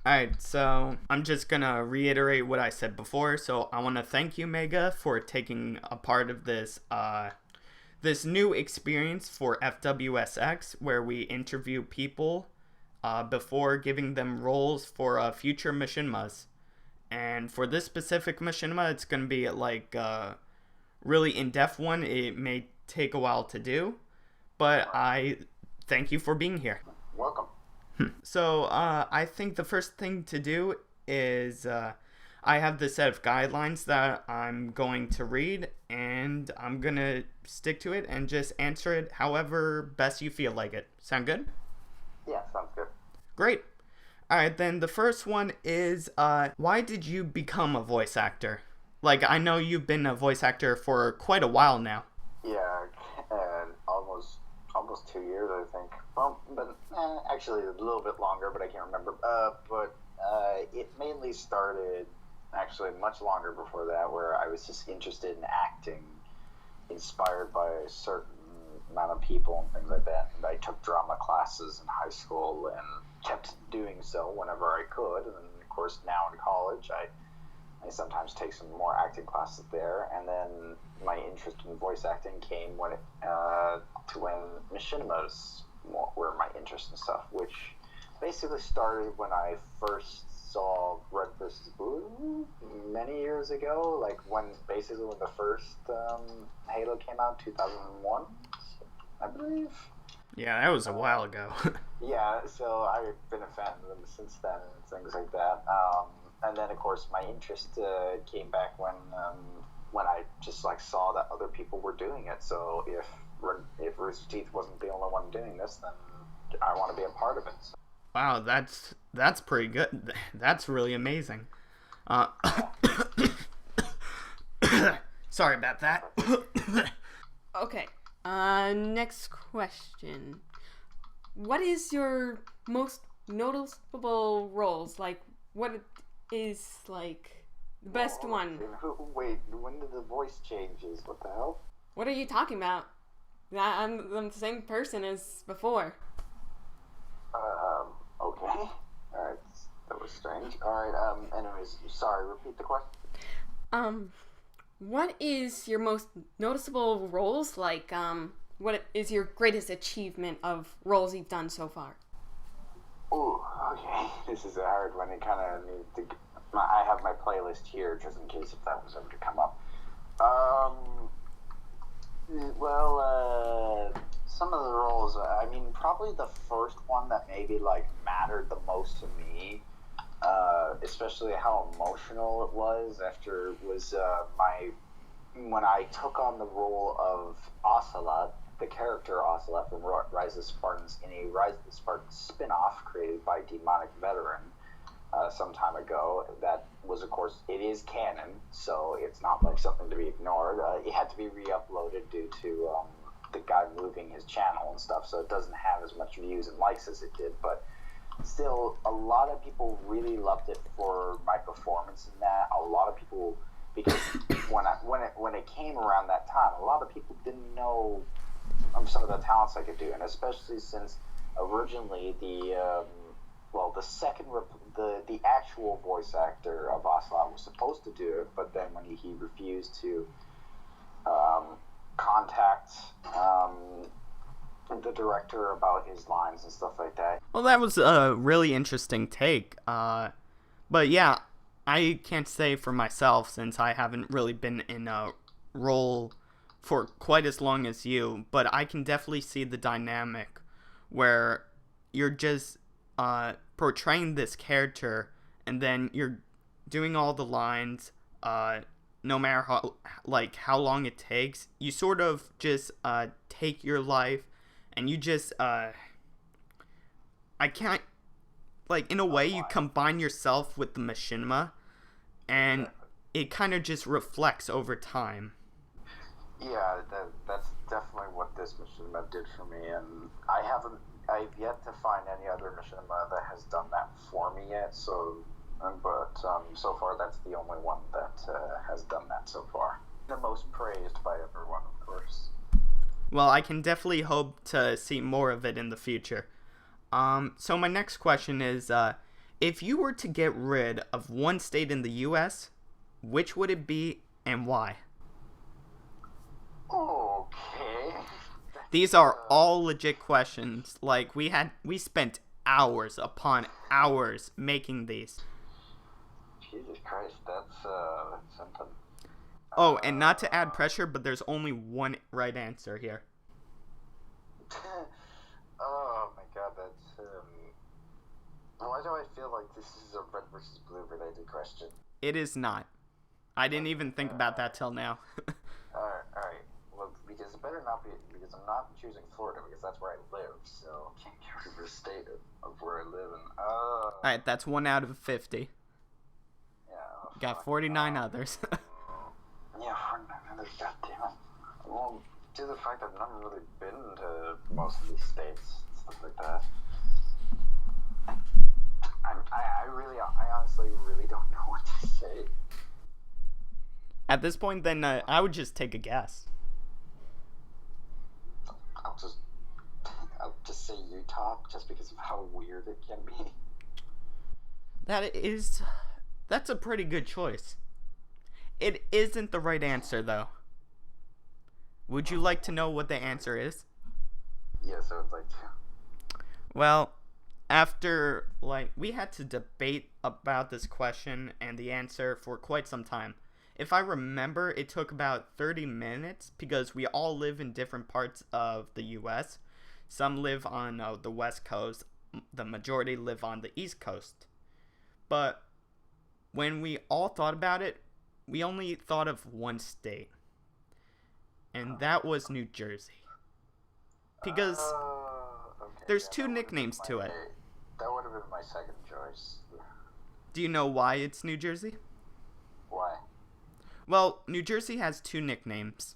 Alright, so I'm just gonna reiterate what I said before. So I want to thank you, Mega, for taking a part of this new experience for FWSX, where we interview people before giving them roles for future machinimas. And for this specific machinima, it's gonna be like really in-depth one. It may take a while to do, but I thank you for being here. Welcome. So I think the first thing to do is I have the set of guidelines that I'm going to read, and I'm going to stick to it and just answer it however best you feel like it. Sound good? Yeah, sounds good. Great. Alright, then the first one is why did you become a voice actor? Like, I know you've been a voice actor for quite a while now. Yeah, almost 2 years, I think. Well, but actually a little bit longer, but I can't remember. But it mainly started actually much longer before that, where I was just interested in acting, inspired by a certain amount of people and things like that. And I took drama classes in high school and kept doing so whenever I could. And then, of course, now in college, I sometimes take some more acting classes there, and then my interest in voice acting came when machinimas were my interest in stuff, which basically started when I first saw Red vs. Blue many years ago, like when the first Halo came out, 2001, I believe. Yeah, that was a while ago. Yeah, so I've been a fan of them since then and things like that. And then, of course, my interest came back when I just saw that other people were doing it. So if Rooster Teeth wasn't the only one doing this, then I want to be a part of it. So. Wow, that's pretty good. That's really amazing. Sorry about that. Okay. Next question. What is your most noticeable roles? Like, what is, the best one? Wait, when did the voice changes? What the hell? What are you talking about? I'm the same person as before. Okay. Alright, that was strange. Alright, anyways, sorry, repeat the question. What is your most noticeable roles? What is your greatest achievement of roles you've done so far? Ooh, okay. This is a hard one. It kind of needs to... I have my playlist here, just in case if that was ever to come up. Some of the roles, probably the first one that maybe, mattered the most to me, especially how emotional it was when I took on the role of Ocelot, the character Ocelot from Rise of the Spartans, in a Rise of the Spartans spin-off created by Demonic Veteran some time ago. That was, of course, it is canon, so it's not something to be ignored. It had to be re-uploaded due to the guy moving his channel and stuff, so it doesn't have as much views and likes as it did, but still, a lot of people really loved it for my performance in that. A lot of people, because when it came around that time, a lot of people didn't know some of the talents I could do, and especially since originally the actual voice actor of Ocelot was supposed to do it, but then when he refused to contact the director about his lines and stuff like that. Well, that was a really interesting take. But yeah, I can't say for myself since I haven't really been in a role for quite as long as you, but I can definitely see the dynamic where you're just portraying this character and then you're doing all the lines, no matter how long it takes. You sort of just take your life and you just I can't, in a way you combine yourself with the machinima, and it kind of just reflects over time. Yeah, that's definitely what this machinima did for me, and I've yet to find any other machinima that has done that for me yet, so so far that's the only one that has done that so far. The most praised by everyone, of course. Well, I can definitely hope to see more of it in the future. So my next question is, If you were to get rid of one state in the U.S., which would it be and why? Okay. These are all legit questions. Like, we spent hours upon hours making these. Jesus Christ, that's something. Oh, and not to add pressure, but there's only one right answer here. Oh my god, that's why do I feel like this is a red versus blue related question? It is not. I didn't even think about that till now. Alright. Well, because it better not be, because I'm not choosing Florida, because that's where I live, so I can't get rid of the state of where I live in. Alright, that's 1 out of 50. Yeah. Got 49 others. Yeah, 49 others, goddammit. Well, due to the fact that I've never really been to most of these states, stuff like that. I honestly really don't know what to say. At this point, then, I would just take a guess. I'll just say Utah, just because of how weird it can be. That's a pretty good choice. It isn't the right answer, though. Would you like to know what the answer is? Yes, I would like to. Well, after, we had to debate about this question and the answer for quite some time. If I remember, it took about 30 minutes because we all live in different parts of the U.S. Some live on the West Coast. The majority live on the East Coast. But when we all thought about it, we only thought of one state. And that was New Jersey. Because there's two nicknames to it. That would have been my second choice. Do you know why it's New Jersey? Why? Well, New Jersey has two nicknames.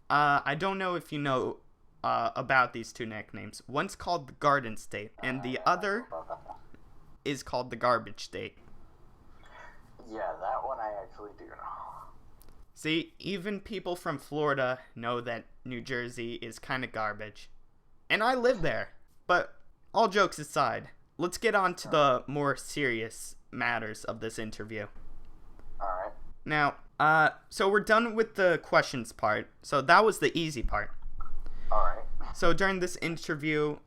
I don't know if you know about these two nicknames. One's called the Garden State, and the other is called the Garbage State. Yeah, that one I actually do know. See, even people from Florida know that New Jersey is kind of garbage. And I live there. But all jokes aside, let's get on to the more serious matters of this interview. Alright. Now, so we're done with the questions part. So that was the easy part. Alright. So during this interview,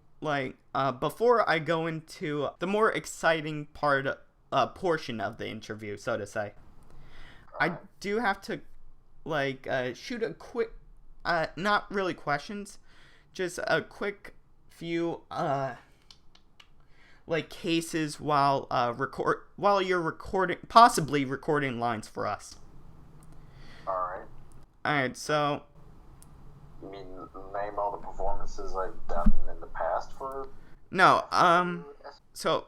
before I go into the more exciting portion of the interview, so to say, I do have to, shoot a quick, not really questions, just a quick few, cases while you're possibly recording lines for us. Alright, so... You mean name all the performances I've done in the past for... No, so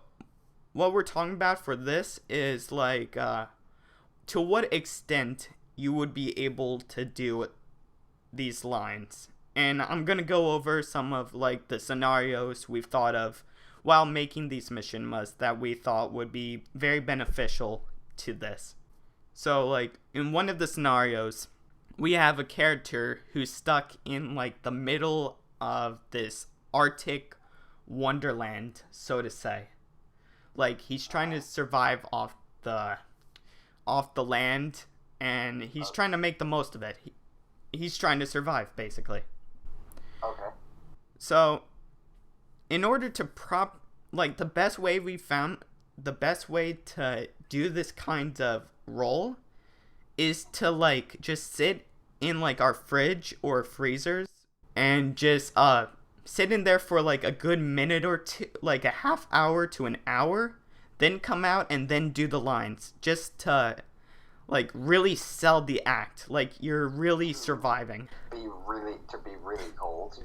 what we're talking about for this is, to what extent you would be able to do these lines. And I'm gonna go over some of, the scenarios we've thought of while making these mission musts that we thought would be very beneficial to this. So, in one of the scenarios, we have a character who's stuck in, the middle of this Arctic wonderland, so to say. He's trying to survive off the land, and he's trying to make the most of it. He's trying to survive, basically. Okay. So, in order to the best way we found, the best way to do this kind of role is to, just sit in, our fridge or freezers and just, sit in there for, a good minute or two, a half hour to an hour, then come out and then do the lines, just to, really sell the act, you're really surviving. To be really cold?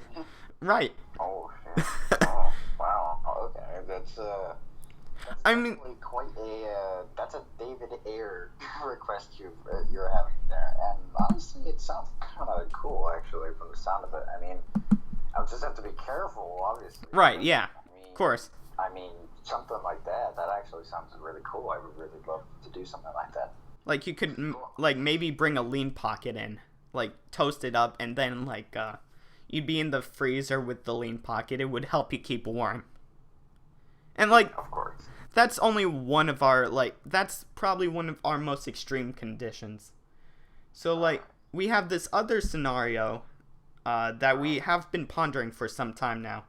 Right. Oh, shit. Oh, wow. Okay, that's I mean, quite that's a David Ayer request you're having there, and honestly, it sounds kind of cool, actually, from the sound of it. I mean, I'll just have to be careful, obviously. Right, yeah, of course. I mean, something like that actually sounds really cool. I would really love to do something like that. You could, maybe bring a lean pocket in, toast it up, and then, you'd be in the freezer with the lean pocket. It would help you keep warm. And, Of course. that's only one of our, like, that's probably one of our most extreme conditions. So, like, we have this other scenario that we have been pondering for some time now.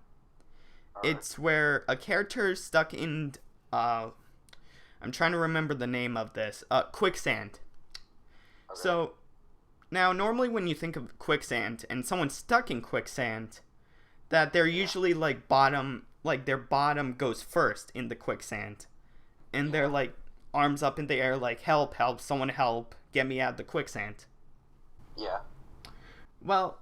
It's where a character is stuck in, I'm trying to remember the name of this, quicksand. Okay. So, now, normally when you think of quicksand and someone's stuck in quicksand, that they're usually, like, their bottom goes first in the quicksand. And they're, like, arms up in the air, like, help, someone help, get me out of the quicksand. Yeah. Well,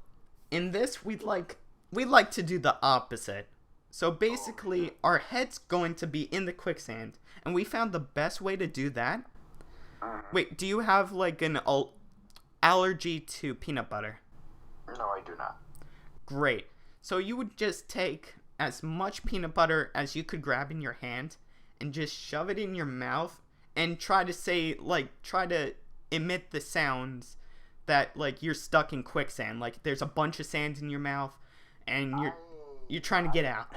in this, we'd like to do the opposite. So basically, our head's going to be in the quicksand, and we found the best way to do that. Wait, do you have, like, an allergy to peanut butter? No, I do not. Great. So you would just take as much peanut butter as you could grab in your hand and just shove it in your mouth and try to emit the sounds that, like, you're stuck in quicksand. Like, there's a bunch of sand in your mouth and you're trying to get out.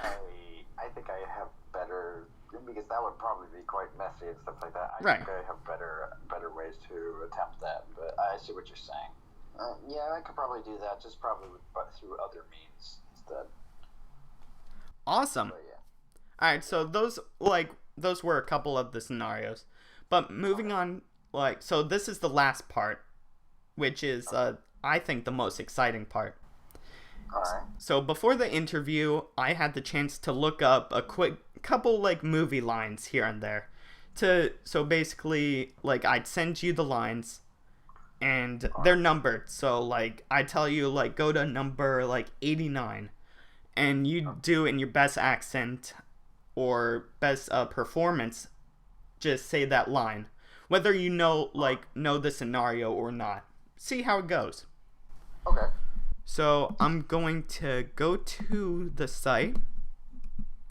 I think I have better, because that would probably be quite messy and stuff like that. I think I have better ways to attempt that, but I see what you're saying. Yeah, I could probably do that, just probably through other means instead. Awesome. But yeah. Alright, so those were a couple of the scenarios. But moving on, like, so this is the last part, which is, I think, the most exciting part. Alright. So before the interview, I had the chance to look up a quick couple, like, movie lines here and there. So basically, like, I'd send you the lines, and they're numbered. So, like, I tell you, like, go to number, like, 89, and you do in your best accent or best performance, just say that line, whether you know the scenario or not. See how it goes. Okay. So I'm going to go to the site.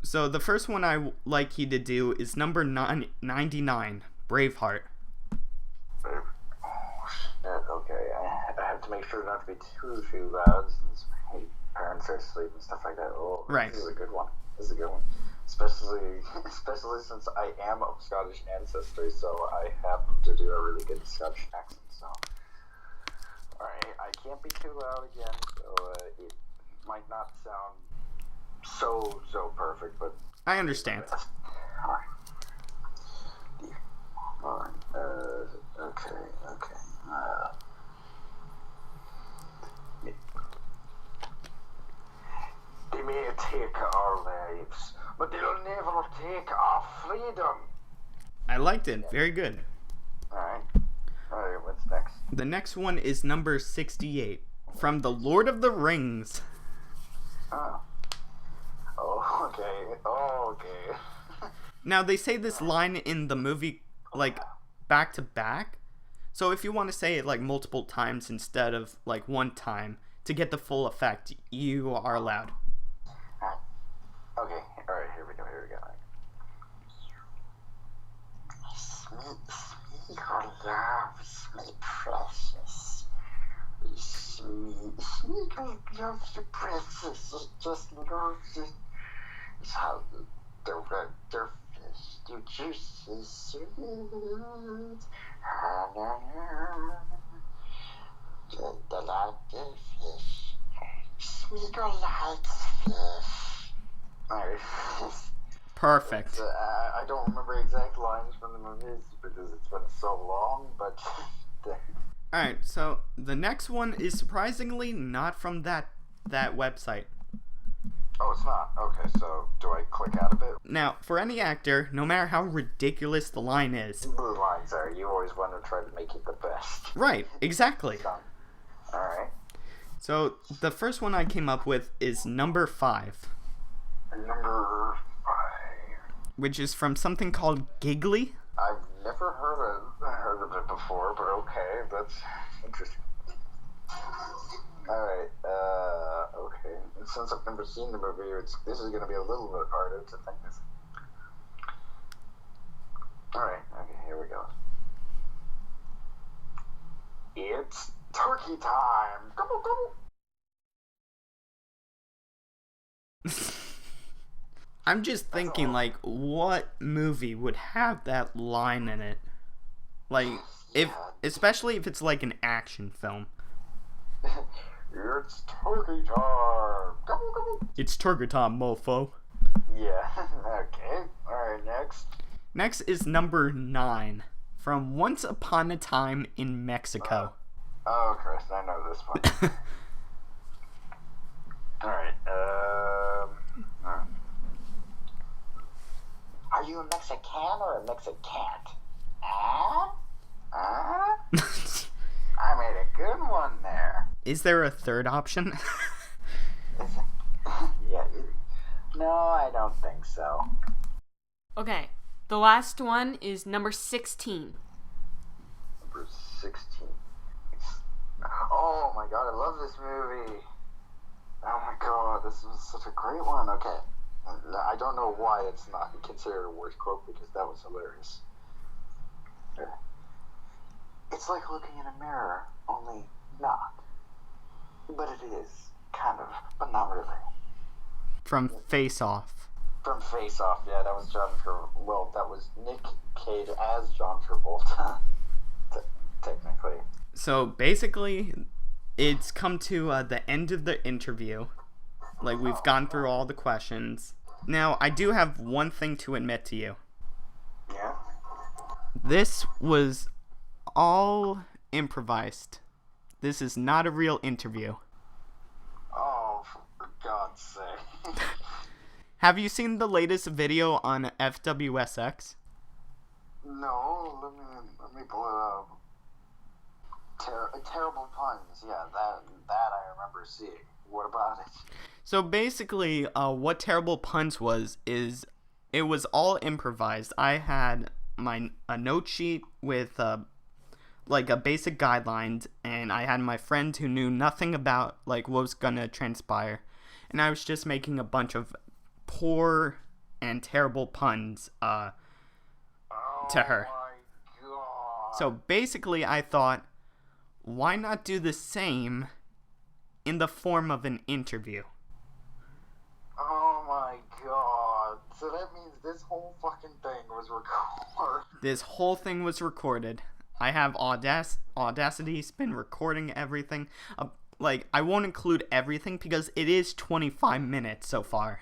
So the first one I like you to do is number 99, Braveheart. Oh, shit. Okay. I have to make sure not to be too loud since my parents are asleep and stuff like that. Oh, Right. This is a good one. Especially since I am of Scottish ancestry, so I happen to do a really good Scottish accent. So, alright, I can't be too loud again, so it might not sound so perfect, but I understand. alright. Okay. They may take our lives, but they'll never take our freedom. I liked it. Very good. Alright, what's next? The next one is number 68, from The Lord of the Rings. Oh, okay. Now, they say this line in the movie, like, back to back. So if you want to say it, like, multiple times instead of, like, one time, to get the full effect, you are allowed. Okay, alright, here we go. Sweet loves me precious. Sweet loves me precious. Just loves it. It's how the red fish, you juicy sweet. The light fish. Sweet light fish. Alright. Perfect. I don't remember exact lines from the movies because it's been so long, but... Alright, so the next one is surprisingly not from that website. Oh, it's not? Okay, so do I click out of it? Now, for any actor, no matter how ridiculous the line is... The lines are, you always want to try to make it the best. Right, exactly. Alright. So, the first one I came up with is number 5. Number 5. Which is from something called Giggly. I've never heard of it before, but okay, that's interesting. Alright, okay. And since I've never seen the movie, this is going to be a little bit harder to think this. Alright, okay, here we go. It's turkey time! Gobble, gobble! I'm just thinking, like, what movie would have that line in it? Like, especially if it's like an action film. It's turkey time. Gobble, gobble. It's turkey time, mofo. Yeah. Okay. All right. Next. Next is number 9 from Once Upon a Time in Mexico. Oh, Chris, I know this one. All right. Are you a Mexican or a Mexicant? I made a good one there. Is there a third option? Yeah. No, I don't think so. Okay, the last one is number 16. Number 16. Oh my god, I love this movie. Oh my god, this was such a great one. Okay. I don't know why it's not considered a worst quote because that was hilarious. It's like looking in a mirror, only not. But it is, kind of, but not really. From Face Off. From Face Off, yeah, that was that was Nick Cage as John Travolta, technically. So basically, it's come to the end of the interview. Like, we've gone through all the questions. Now, I do have one thing to admit to you. Yeah? This was all improvised. This is not a real interview. Oh, for God's sake. Have you seen the latest video on FWSX? No, let me pull it up. Terrible puns, yeah, that I remember seeing. What about it? So basically, what Terrible Puns was is it was all improvised. I had a note sheet with like a basic guidelines, and I had my friend who knew nothing about like what was gonna transpire, and I was just making a bunch of poor and terrible puns to her. Oh my god. So basically, I thought, why not do the same in the form of an interview? Oh my god. So that means this whole fucking thing was recorded. This whole thing was recorded. I have Audacity's been recording everything. Like, I won't include everything because it is 25 minutes so far.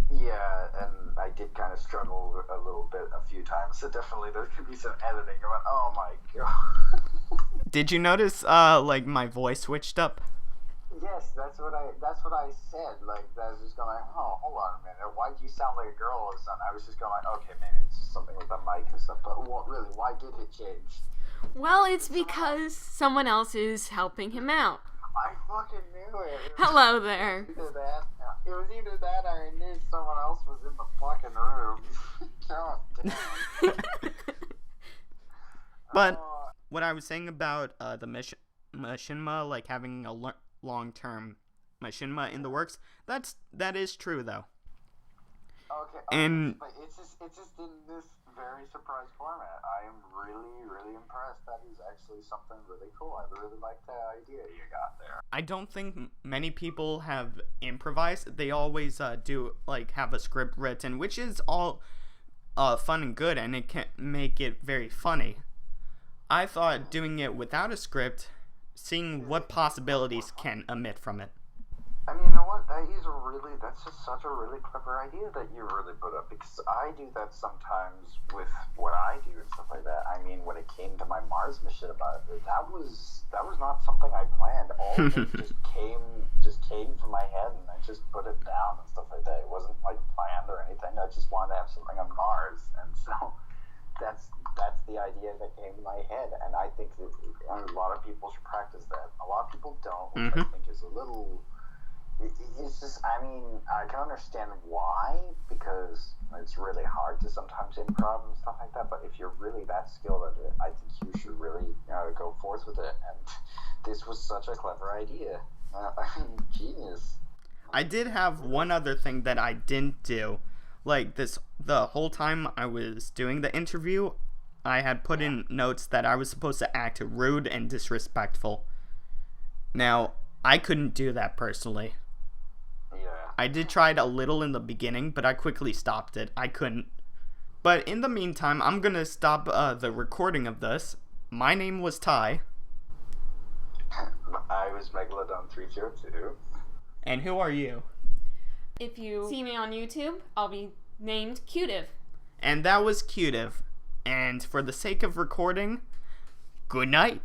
Yeah, and I did kind of struggle a little bit a few times. So definitely there could be some editing. I went, oh my god. Did you notice, like, my voice switched up? Yes, that's what I said. Like, I was just going like, oh, hold on a minute. Why do you sound like a girl all of a sudden? I was just going like, okay, maybe it's just something with the mic and stuff. But really, why did it change? Well, it's because someone else is helping him out. I fucking knew it. Hello there. It was either that or I knew someone else was in the fucking room. God damn. But what I was saying about the machinima, like having a long-term machinima in the works, that is true though. Okay, and but it's just in this very surprise format. I am really, really impressed. That is actually something really cool. I really like the idea you got there. I don't think many people have improvised. They always do like have a script written, which is all fun and good, and it can make it very funny. I thought doing it without a script, seeing what possibilities can emit from it. I mean, you know what? That's just such a really clever idea that you really put up, because I do that sometimes with what I do and stuff like that. I mean, when it came to my Mars mission about it, that was not something I planned. All of it just came from my head, and I just put it down and stuff like that. It wasn't like planned or anything. I just wanted to have something on Mars, and so that's the idea that came to my head, and I think that a lot of people should practice that. A lot of people don't, which I think is a little. It's just, I mean, I can understand why, because it's really hard to sometimes improv and stuff like that, but if you're really that skilled at it, I think you should really go forth with it, and this was such a clever idea. Genius. I did have one other thing that I didn't do. Like, the whole time I was doing the interview, I had put in notes that I was supposed to act rude and disrespectful. Now, I couldn't do that personally. Yeah. I did try it a little in the beginning, but I quickly stopped it. I couldn't. But in the meantime, I'm gonna stop the recording of this. My name was Ty. I was Megalodon302. And who are you? If you see me on YouTube, I'll be named Cutive. And that was Cutive. And for the sake of recording, good night.